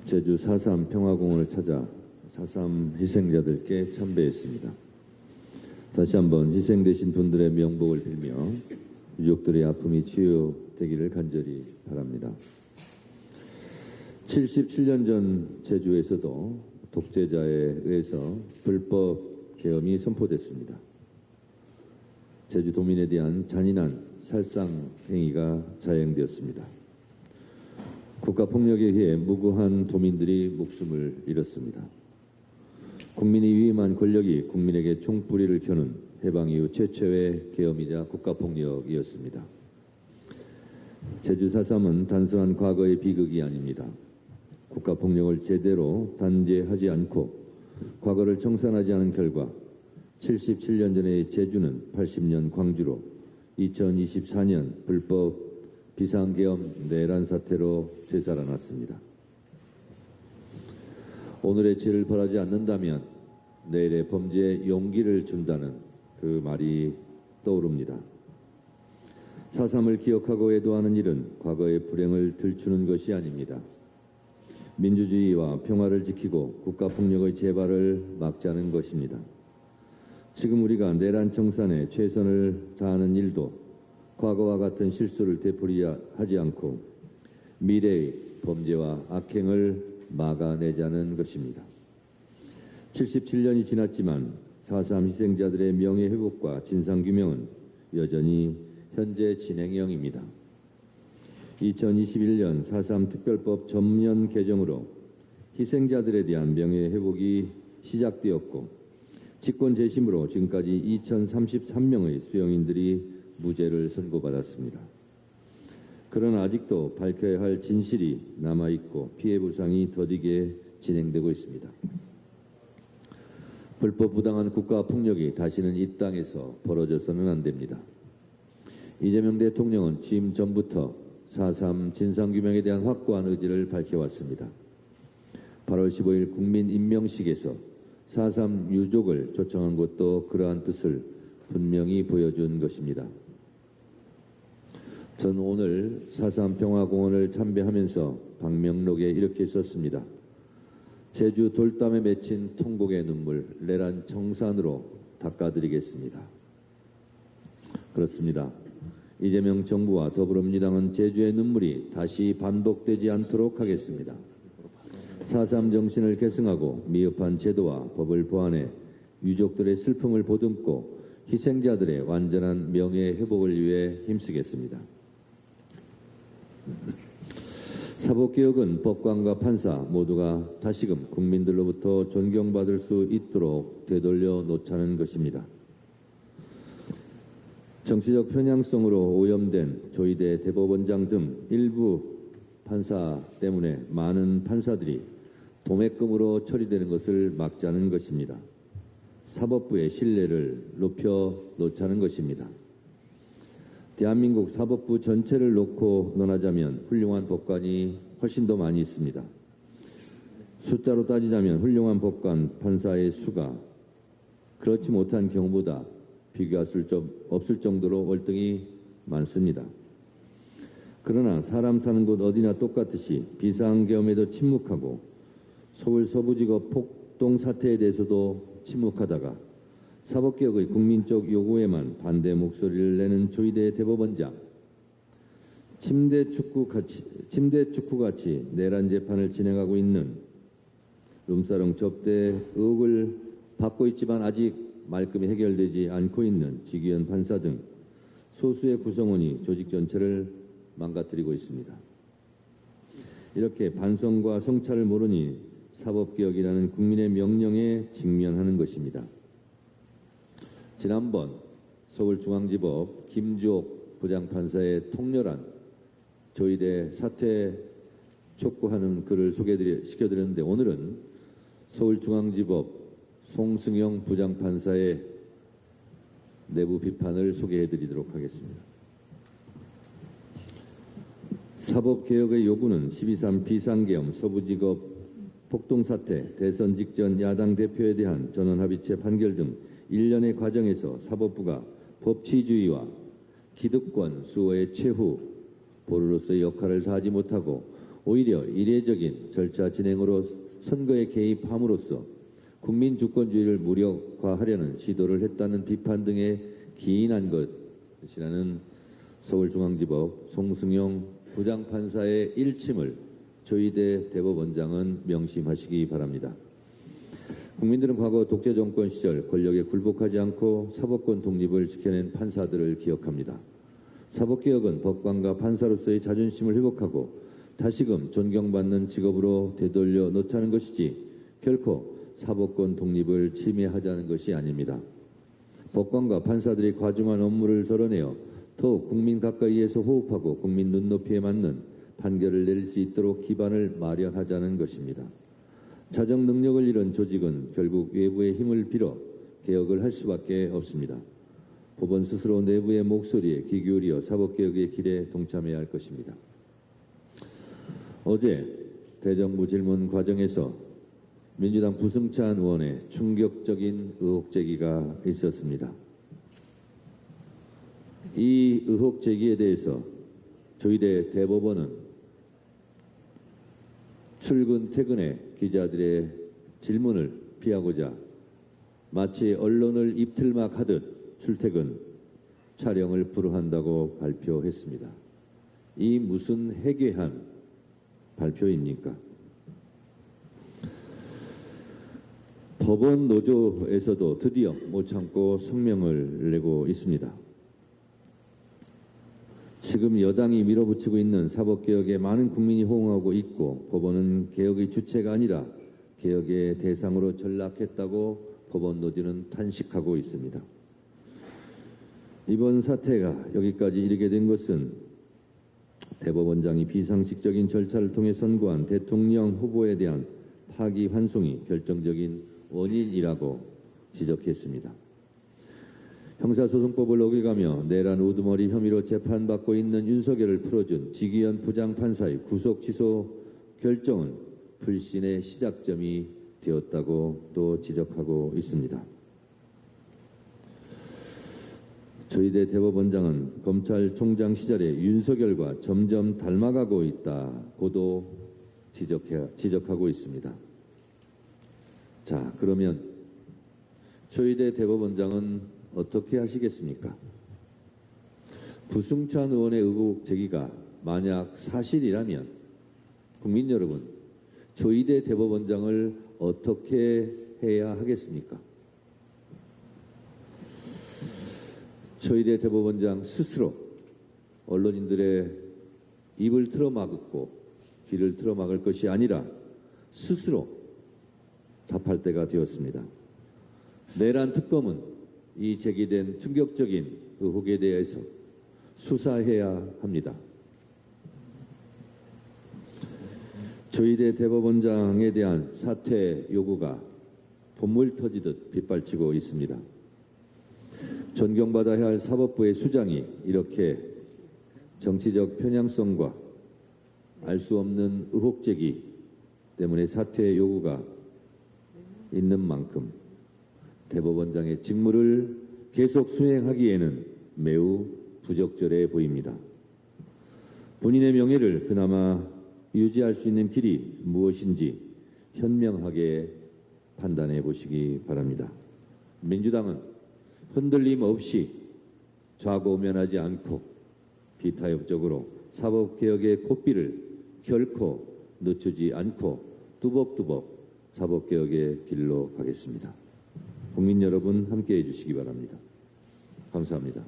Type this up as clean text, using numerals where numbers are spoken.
제주 4.3 평화공원을 찾아 4.3 희생자들께 참배했습니다. 다시 한번 희생되신 분들의 명복을 빌며 유족들의 아픔이 치유되기를 간절히 바랍니다. 77년 전 제주에서도 독재자에 의해서 불법 계엄이 선포됐습니다. 제주도민에 대한 잔인한 살상 행위가 자행되었습니다. 국가폭력에 의해 무고한 도민들이 목숨을 잃었습니다. 국민이 위임한 권력이 국민에게 총뿌리를 켜는 해방 이후 최초의 계엄이자 국가폭력이었습니다. 제주 4.3은 단순한 과거의 비극이 아닙니다. 국가폭력을 제대로 단죄하지 않고 과거를 청산하지 않은 결과 77년 전의 제주는 80년 광주로 2024년 불법 비상계엄 내란 사태로 되살아났습니다. 오늘의 죄를 벌하지 않는다면 내일의 범죄에 용기를 준다는 그 말이 떠오릅니다. 4.3을 기억하고 애도하는 일은 과거의 불행을 들추는 것이 아닙니다. 민주주의와 평화를 지키고 국가폭력의 재발을 막자는 것입니다. 지금 우리가 내란 청산에 최선을 다하는 일도 과거와 같은 실수를 되풀이하지 않고 미래의 범죄와 악행을 막아내자는 것입니다. 77년이 지났지만 4.3 희생자들의 명예회복과 진상규명은 여전히 현재 진행형입니다. 2021년 4.3 특별법 전면 개정으로 희생자들에 대한 명예회복이 시작되었고 직권 재심으로 지금까지 2033명의 수용인들이 무죄를 선고받았습니다. 그러나 아직도 밝혀야 할 진실이 남아있고 피해 보상이 더디게 진행되고 있습니다. 불법 부당한 국가 폭력이 다시는 이 땅에서 벌어져서는 안 됩니다. 이재명 대통령은 취임 전부터 4.3 진상규명에 대한 확고한 의지를 밝혀왔습니다. 8월 15일 국민임명식에서 4.3 유족을 초청한 것도 그러한 뜻을 분명히 보여준 것입니다. 전 오늘 4.3 평화공원을 참배하면서 방명록에 이렇게 썼습니다. 제주 돌담에 맺힌 통곡의 눈물 내란 청산으로 닦아드리겠습니다. 그렇습니다. 이재명 정부와 더불어민주당은 제주의 눈물이 다시 반복되지 않도록 하겠습니다. 4.3 정신을 계승하고 미흡한 제도와 법을 보완해 유족들의 슬픔을 보듬고 희생자들의 완전한 명예회복을 위해 힘쓰겠습니다. 사법개혁은 법관과 판사 모두가 다시금 국민들로부터 존경받을 수 있도록 되돌려 놓자는 것입니다. 정치적 편향성으로 오염된 조희대 대법원장 등 일부 판사 때문에 많은 판사들이 도매금으로 처리되는 것을 막자는 것입니다. 사법부의 신뢰를 높여 놓자는 것입니다. 대한민국 사법부 전체를 놓고 논하자면 훌륭한 법관이 훨씬 더 많이 있습니다. 숫자로 따지자면 훌륭한 법관, 판사의 수가 그렇지 못한 경우보다 비교할 수 없을 정도로 월등히 많습니다. 그러나 사람 사는 곳 어디나 똑같듯이 비상계엄에도 침묵하고 서울 서부지법 폭동 사태에 대해서도 침묵하다가 사법개혁의 국민적 요구에만 반대 목소리를 내는 조희대 대법원장, 침대 축구같이 내란 재판을 진행하고 있는 룸사롱 접대 의혹을 받고 있지만 아직 말끔히 해결되지 않고 있는 지기현 판사 등 소수의 구성원이 조직 전체를 망가뜨리고 있습니다. 이렇게 반성과 성찰을 모르니 사법개혁이라는 국민의 명령에 직면하는 것입니다. 지난번 서울중앙지법 김주옥 부장판사의 통렬한 조희대 사퇴 촉구하는 글을 소개시켜드렸는데 오늘은 서울중앙지법 송승영 부장판사의 내부 비판을 소개해드리도록 하겠습니다. 사법개혁의 요구는 12.3 비상계엄, 서부지법 폭동사태, 대선 직전 야당 대표에 대한 전원합의체 판결 등 일련의 과정에서 사법부가 법치주의와 기득권 수호의 최후 보루로서의 역할을 다하지 못하고 오히려 이례적인 절차 진행으로 선거에 개입함으로써 국민 주권주의를 무력화하려는 시도를 했다는 비판 등에 기인한 것이라는 서울중앙지법 송승용 부장판사의 일침을 조희대 대법원장은 명심하시기 바랍니다. 국민들은 과거 독재 정권 시절 권력에 굴복하지 않고 사법권 독립을 지켜낸 판사들을 기억합니다. 사법개혁은 법관과 판사로서의 자존심을 회복하고 다시금 존경받는 직업으로 되돌려 놓자는 것이지 결코 사법권 독립을 침해하자는 것이 아닙니다. 법관과 판사들이 과중한 업무를 덜어내어 더욱 국민 가까이에서 호흡하고 국민 눈높이에 맞는 판결을 내릴 수 있도록 기반을 마련하자는 것입니다. 자정 능력을 잃은 조직은 결국 외부의 힘을 빌어 개혁을 할 수밖에 없습니다. 법원 스스로 내부의 목소리에 귀 기울여 사법개혁의 길에 동참해야 할 것입니다. 어제 대정부 질문 과정에서 민주당 부승찬 의원의 충격적인 의혹 제기가 있었습니다. 이 의혹 제기에 대해서 조희대 대법원은 출근 퇴근에 기자들의 질문을 피하고자 마치 언론을 입틀막 하듯 출퇴근 촬영을 불허한다고 발표했습니다. 이 무슨 해괴한 발표입니까? 법원 노조에서도 드디어 못 참고 성명을 내고 있습니다. 지금 여당이 밀어붙이고 있는 사법개혁에 많은 국민이 호응하고 있고 법원은 개혁의 주체가 아니라 개혁의 대상으로 전락했다고 법원 노조는 탄식하고 있습니다. 이번 사태가 여기까지 이르게 된 것은 대법원장이 비상식적인 절차를 통해 선고한 대통령 후보에 대한 파기환송이 결정적인 원인이라고 지적했습니다. 형사소송법을 어겨가며 내란 우두머리 혐의로 재판받고 있는 윤석열을 풀어준 지기현 부장판사의 구속 취소 결정은 불신의 시작점이 되었다고 또 지적하고 있습니다. 조희대 대법원장은 검찰총장 시절의 윤석열과 점점 닮아가고 있다고도 지적하고 있습니다. 자, 그러면 조희대 대법원장은 어떻게 하시겠습니까? 부승찬 의원의 의혹 제기가 만약 사실이라면 국민 여러분, 조희대 대법원장을 어떻게 해야 하겠습니까? 조희대 대법원장 스스로 언론인들의 입을 틀어막고 귀를 틀어막을 것이 아니라 스스로 답할 때가 되었습니다. 내란 특검은 이 제기된 충격적인 의혹에 대해서 수사해야 합니다. 조희대 대법원장에 대한 사퇴 요구가 봇물 터지듯 빗발치고 있습니다. 존경받아야 할 사법부의 수장이 이렇게 정치적 편향성과 알 수 없는 의혹 제기 때문에 사퇴 요구가 있는 만큼 대법원장의 직무를 계속 수행하기에는 매우 부적절해 보입니다. 본인의 명예를 그나마 유지할 수 있는 길이 무엇인지 현명하게 판단해 보시기 바랍니다. 민주당은 흔들림 없이 좌고우면하지 않고 비타협적으로 사법개혁의 고삐를 결코 늦추지 않고 뚜벅뚜벅 사법개혁의 길로 가겠습니다. 국민 여러분 함께해 주시기 바랍니다. 감사합니다.